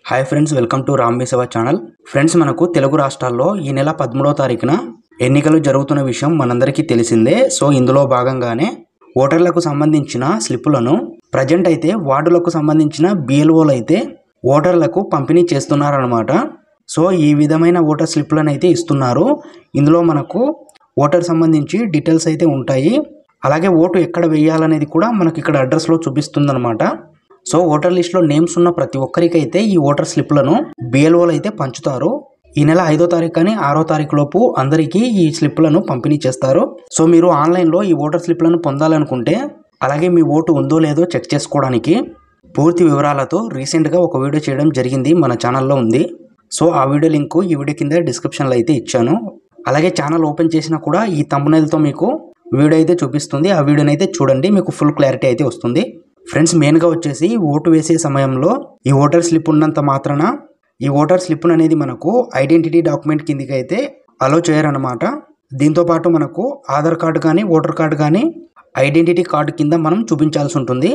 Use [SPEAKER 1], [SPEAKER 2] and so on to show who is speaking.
[SPEAKER 1] Hi friends, welcome to రామ్ మీ సేవ ఛానల్. ఫ్రెండ్స్, మనకు తెలుగు రాష్ట్రాల్లో ఈ నెల 13వ తారీఖున ఎన్నికలు జరుగుతున్న విషయం మనందరికీ తెలిసిందే. సో ఇందులో భాగంగానే ఓటర్లకు సంబంధించిన స్లిప్పులను ప్రజెంట్ అయితే వార్డులకు సంబంధించిన బిఎల్ఓలు అయితే ఓటర్లకు పంపిణీ చేస్తున్నారన్నమాట. సో ఈ విధమైన ఓటర్ స్లిప్పులను అయితే ఇస్తున్నారు. ఇందులో మనకు ఓటర్ సంబంధించి డీటెయిల్స్ అయితే ఉంటాయి. అలాగే ఓటు ఎక్కడ వేయాలనేది కూడా మనకి ఇక్కడ అడ్రస్లో చూపిస్తుందన్నమాట. సో ఓటర్ లిస్ట్లో నేమ్స్ ఉన్న ప్రతి ఒక్కరికైతే ఈ ఓటర్ స్లిప్లను బిఎల్ఓలు అయితే పంచుతారు. ఈ నెల 5వ తారీఖు కానీ 6వ తారీఖు లోపు అందరికీ ఈ స్లిప్లను పంపిణీ చేస్తారు. సో మీరు ఆన్లైన్లో ఈ ఓటర్ స్లిప్లను పొందాలనుకుంటే, అలాగే మీ ఓటు ఉందో లేదో చెక్ చేసుకోవడానికి పూర్తి వివరాలతో రీసెంట్గా ఒక వీడియో చేయడం జరిగింది, మన ఛానల్లో ఉంది. సో ఆ వీడియో లింక్ ఈ వీడియో కింద డిస్క్రిప్షన్లో అయితే ఇచ్చాను. అలాగే ఛానల్ ఓపెన్ చేసినా కూడా ఈ థంబ్నెయిల్తో మీకు వీడియో అయితే చూపిస్తుంది. ఆ వీడియోని అయితే చూడండి, మీకు ఫుల్ క్లారిటీ అయితే వస్తుంది. ఫ్రెండ్స్, మెయిన్గా వచ్చేసి ఓటు వేసే సమయంలో ఈ ఓటర్ స్లిప్ ఉన్నంత మాత్రాన ఈ ఓటర్ స్లిప్ అనేది మనకు ఐడెంటిటీ డాక్యుమెంట్ కిందకి అయితే అలో చేయరన్నమాట. దీంతోపాటు మనకు ఆధార్ కార్డు కానీ ఓటర్ కార్డు కానీ ఐడెంటిటీ కార్డు కింద మనం చూపించాల్సి ఉంటుంది.